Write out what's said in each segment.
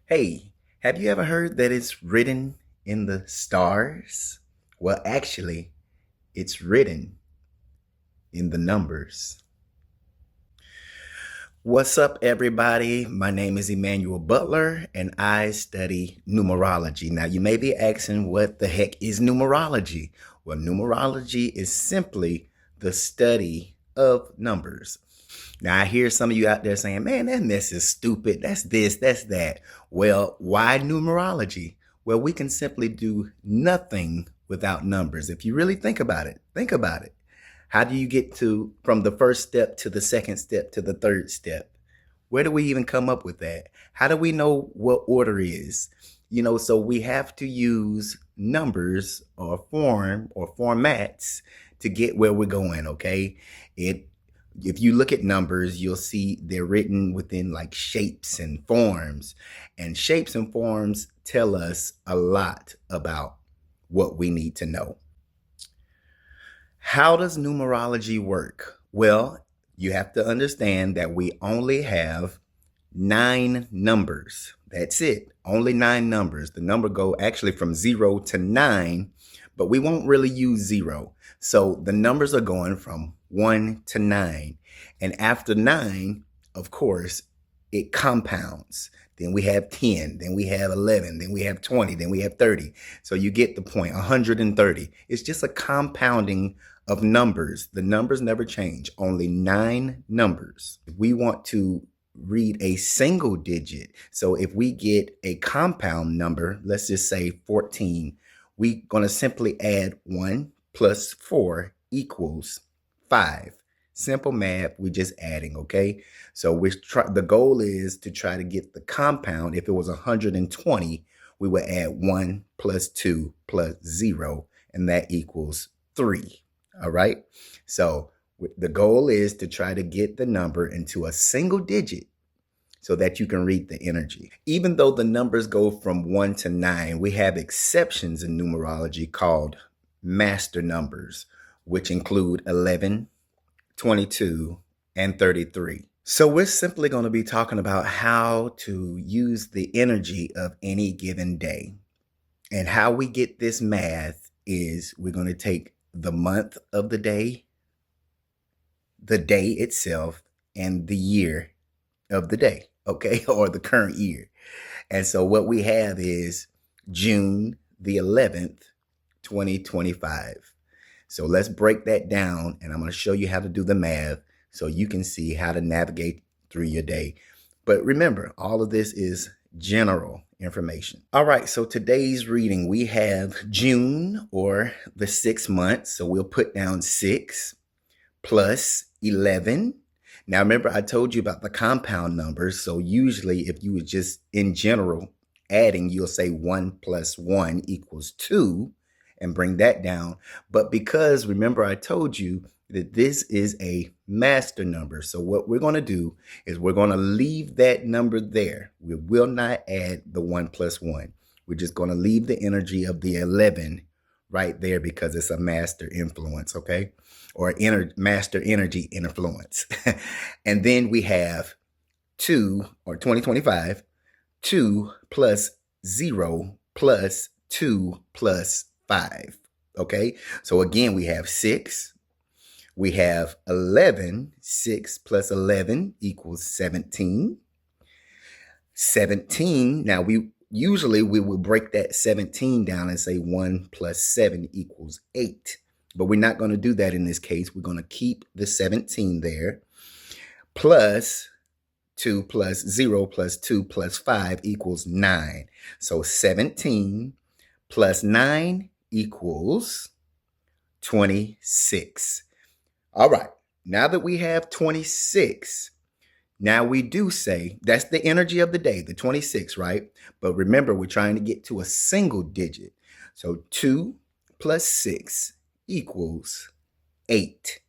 Hey, have you ever heard that it's written in the stars? Well, actually, it's written in the numbers. What's up, everybody? My name is Emmanuel Butler, and I study numerology. Now, you may be asking, what the heck is numerology? Well, numerology is simply the study of numbers. Now, I hear some of you out there saying, man, that mess is stupid. That's this, that's that. Well, why numerology? Well, we can simply do nothing without numbers. If you really think about it, think about it. How do you get to from the first step to the second step to the third step? Where do we even come up with that? How do we know what order is? So we have to use numbers or form or formats to get where we're going, okay? It if you look at numbers, you'll see they're written within like shapes and forms. And shapes and forms tell us a lot about what we need to know. How does numerology work? Well, you have to understand that we only have 9 numbers. That's it. Only 9 numbers. The number go actually from 0 to 9, but we won't really use 0. So the numbers are going from 1 to 9. And after 9, of course, it compounds. Then we have 10, then we have 11, then we have 20, then we have 30. So you get the point, 130. It's just a compounding of numbers. The numbers never change, only 9 numbers. We want to read a single digit. So if we get a compound number, let's just say 14, we're going to simply add 1 plus 4 equals 5. Simple math, we're just adding, okay? So the goal is to try to get the compound. If it was 120, we would add 1 plus 2 plus 0, and that equals 3, all right? So the goal is to try to get the number into a single digit so that you can read the energy. Even though the numbers go from 1 to 9, we have exceptions in numerology called master numbers, which include 11, 22, and 33. So we're simply going to be talking about how to use the energy of any given day. And how we get this math is we're going to take the month of the day itself, and the year of the day, okay, or the current year. And so what we have is June the 11th, 2025. So let's break that down, and I'm going to show you how to do the math so you can see how to navigate through your day. But remember, all of this is general information. All right, so today's reading, we have June, or the 6th month. So we'll put down 6 plus 11. Now, remember, I told you about the compound numbers. So usually if you would just, in general, adding, you'll say 1 plus 1 equals 2 and bring that down. But because, remember, I told you that this is a master number. So what we're going to do is we're going to leave that number there. We will not add the 1 plus 1. We're just going to leave the energy of the 11 right there because it's a master influence, okay? Or master energy influence. And then we have 2, or 2025, 2 plus 0 plus 2 plus 5, okay? So again, we have 6. We have 11. 6 plus 11 equals 17. 17, now we will break that 17 down and say 1 plus 7 equals 8. But we're not going to do that in this case. We're going to keep the 17 there. Plus 2 plus 0 plus 2 plus 5 equals 9. So 17 plus 9 equals 26. All right. Now that we have 26, now we do say that's the energy of the day, the 26, right? But remember, we're trying to get to a single digit. So 2 plus 6 equals 8.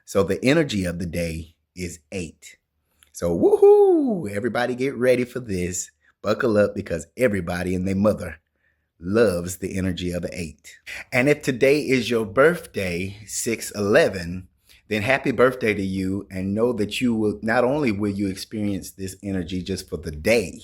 So the energy of the day is 8. So woohoo! Everybody get ready for this. Buckle up, because everybody and their mother loves the energy of the 8. And if today is your birthday, 6/11, then happy birthday to you, and know that you will not only will you experience this energy just for the day,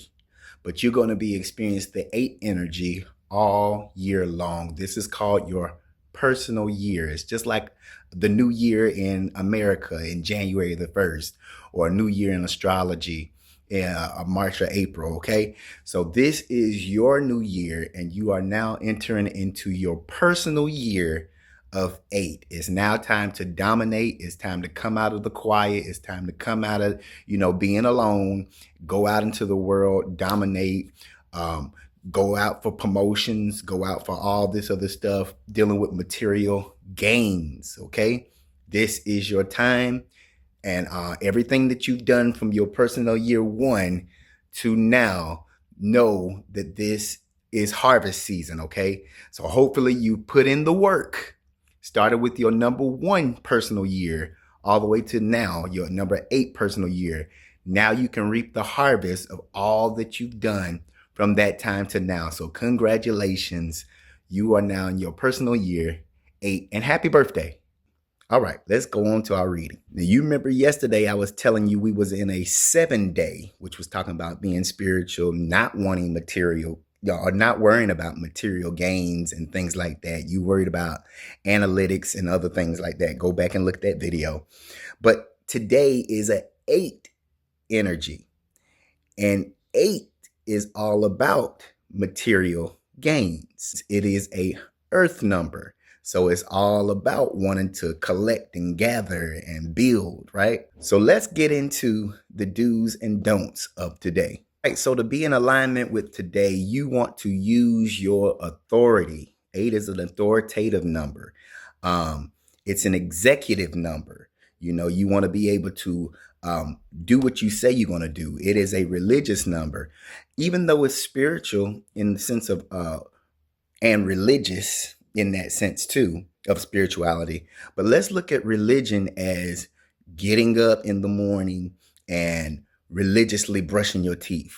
but you're going to be experiencing the 8 energy all year long. This is called your personal year. It's just like the new year in America in January the 1st, or a new year in astrology in March or April. Okay. So this is your new year, and you are now entering into your personal year of 8. It's now time to dominate. It's time to come out of the quiet. It's time to come out of, being alone, go out into the world, dominate, um, go out for promotions, go out for all this other stuff, dealing with material gains. Okay. This is your time. And everything that you've done from your personal year 1 to now, know that this is harvest season. Okay. So hopefully you put in the work, started with your number 1 personal year, all the way to now, your number 8 personal year. Now you can reap the harvest of all that you've done from that time to now. So congratulations. You are now in your personal year 8, and happy birthday. All right, let's go on to our reading. Now, you remember yesterday I was telling you we was in a 7-day, which was talking about being spiritual, not wanting material, or not worrying about material gains and things like that. You worried about analytics and other things like that. Go back and look at that video. But today is an 8 energy, and 8 is all about material gains. It is a earth number. So it's all about wanting to collect and gather and build, right? So let's get into the do's and don'ts of today. Right, so to be in alignment with today, you want to use your authority. 8 is an authoritative number. It's an executive number. You want to be able to do what you say you're going to do. It is a religious number, even though it's spiritual in the sense of and religious in that sense too, of spirituality. But let's look at religion as getting up in the morning and religiously brushing your teeth.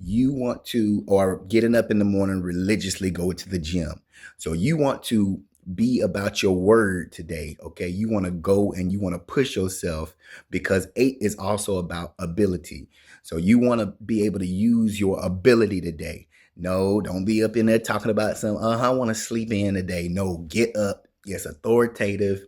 You want to, or getting up in the morning, religiously go to the gym. So you want to be about your word today. Okay. You want to go and you want to push yourself, because 8 is also about ability. So you want to be able to use your ability today. No, don't be up in there talking about some, I want to sleep in today. No, get up. It's authoritative.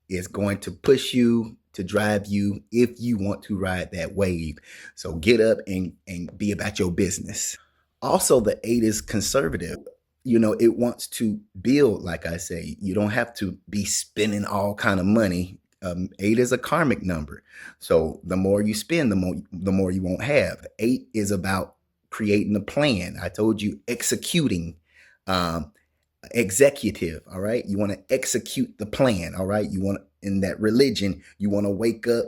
It's going to push you, to drive you, if you want to ride that wave. So get up and be about your business. Also, the 8 is conservative. It wants to build, like I say. You don't have to be spending all kind of money. 8 is a karmic number. So the more you spend, the more you won't have. 8 is about creating a plan. I told you, executing, executive. All right. You want to execute the plan. All right. You want, in that religion, you want to wake up,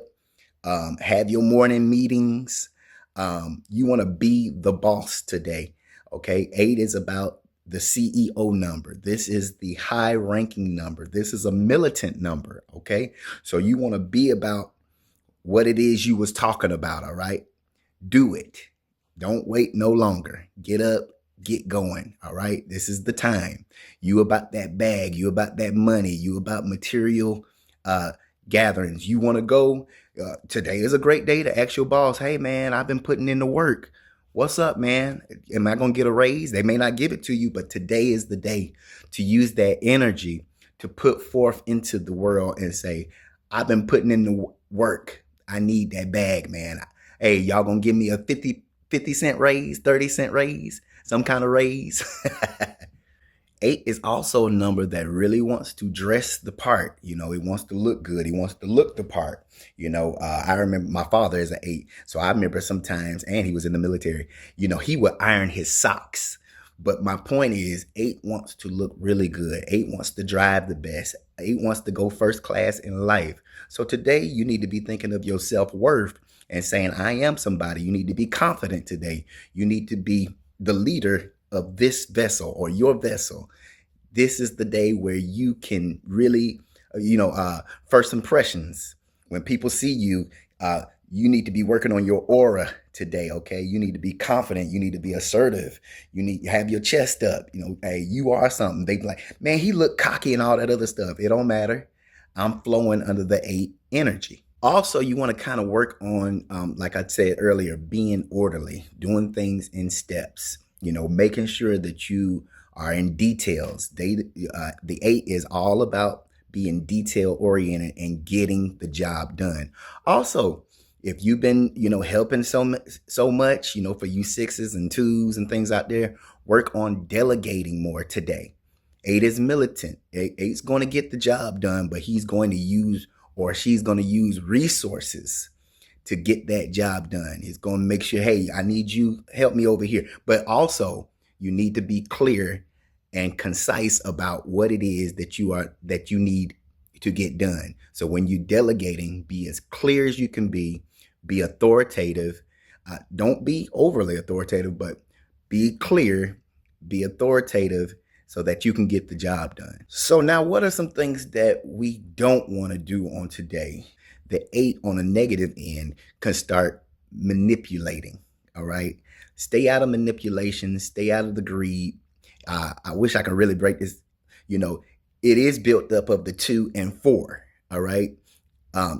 have your morning meetings. You want to be the boss today. Okay. 8 is about the CEO number. This is the high ranking number. This is a militant number. Okay. So you want to be about what it is you was talking about. All right. Do it. Don't wait no longer. Get up, get going. All right. This is the time. You about that bag. You about that money. You about material gatherings. You want to go. Today is a great day to ask your boss, hey, man, I've been putting in the work. What's up, man? Am I going to get a raise? They may not give it to you, but today is the day to use that energy to put forth into the world and say, I've been putting in the work. I need that bag, man. Hey, y'all going to give me a 50-cent raise, 30-cent raise, some kind of raise. 8 is also a number that really wants to dress the part. It wants to look good. He wants to look the part. I remember my father is an 8. So I remember sometimes, and he was in the military, he would iron his socks. But my point is, 8 wants to look really good. 8 wants to drive the best. 8 wants to go first class in life. So today you need to be thinking of your self-worth and saying, I am somebody. You need to be confident today. You need to be the leader of this vessel, or your vessel. This is the day where you can really, first impressions. When people see you, you need to be working on your aura today. Okay. You need to be confident. You need to be assertive. You need to have your chest up. Hey, you are something. They be like, man, he looked cocky and all that other stuff. It don't matter. I'm flowing under the 8 energy. Also, you want to kind of work on, like I said earlier, being orderly, doing things in steps, making sure that you are in details. The eight is all about being detail oriented and getting the job done. Also, if you've been, helping so much, for you sixes and twos and things out there, work on delegating more today. Eight is militant. Eight's going to get the job done, but he's going to use or she's going to use resources to get that job done. It's going to make sure, hey, I need you, help me over here. But also, you need to be clear and concise about what it is that you need to get done. So when you're delegating, be as clear as you can be authoritative. Don't be overly authoritative, but be clear, be authoritative so that you can get the job done. So now what are some things that we don't want to do on today? The eight on a negative end can start manipulating. All right. Stay out of manipulation, stay out of the greed. I wish I could really break this. It is built up of the two and four. All right.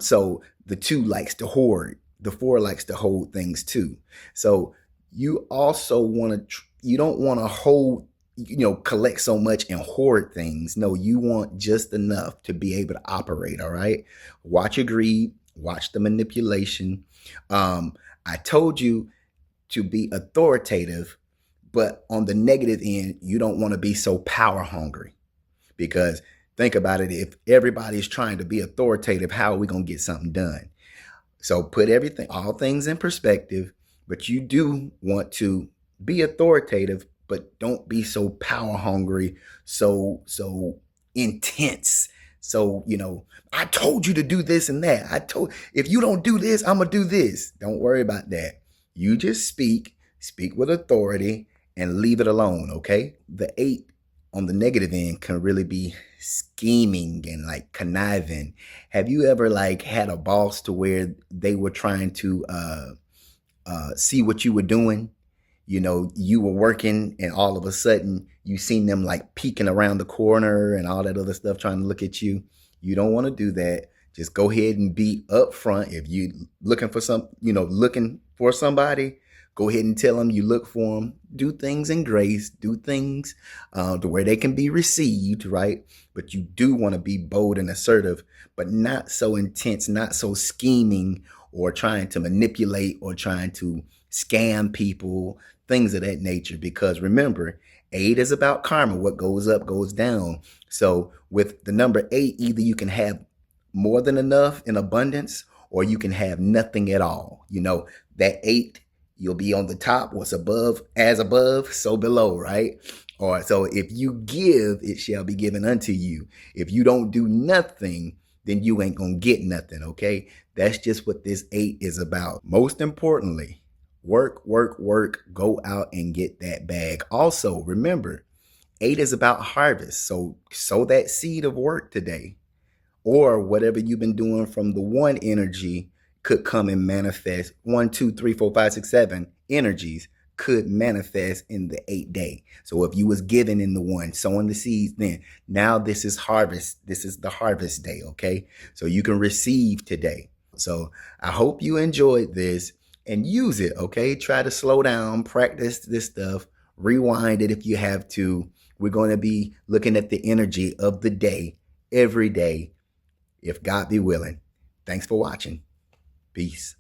So the two likes to hoard, the four likes to hold things too. So you also want to, you don't want to hold, collect so much and hoard things. No, you want just enough to be able to operate. All right. Watch your greed, watch the manipulation. I told you to be authoritative, but on the negative end, you don't want to be so power hungry because think about it. If everybody's trying to be authoritative, how are we going to get something done? So put all things in perspective, but you do want to be authoritative, but don't be so power hungry, so intense. So, I told you to do this and that. If you don't do this, I'm going to do this. Don't worry about that. You just speak with authority and leave it alone. Okay. The eight on the negative end can really be scheming and like conniving. Have you ever like had a boss to where they were trying to see what you were doing? You were working and all of a sudden you seen them like peeking around the corner and all that other stuff trying to look at you. You don't want to do that. Just go ahead and be upfront. If you looking for somebody, go ahead and tell them you look for them. Do things in grace. Do things to where they can be received, right? But you do want to be bold and assertive, but not so intense, not so scheming or trying to manipulate or trying to scam people, things of that nature. Because remember, eight is about karma. What goes up goes down. So with the number eight, either you can have more than enough in abundance or you can have nothing at all. That eight, you'll be on the top. What's above, so below, right? Or so if you give, it shall be given unto you. If you don't do nothing, then you ain't gonna get nothing, okay? That's just what this eight is about. Most importantly, work, work, work, go out and get that bag. Also, remember, eight is about harvest. So sow that seed of work today. Or whatever you've been doing from the one energy could come and manifest. 1, 2, 3, 4, 5, 6, 7 energies could manifest in the 8 day. So if you was given in the one, sowing the seeds, then now this is harvest. This is the harvest day, okay? So you can receive today. So I hope you enjoyed this and use it, okay? Try to slow down, practice this stuff, rewind it if you have to. We're going to be looking at the energy of the day every day, if God be willing. Thanks for watching. Peace.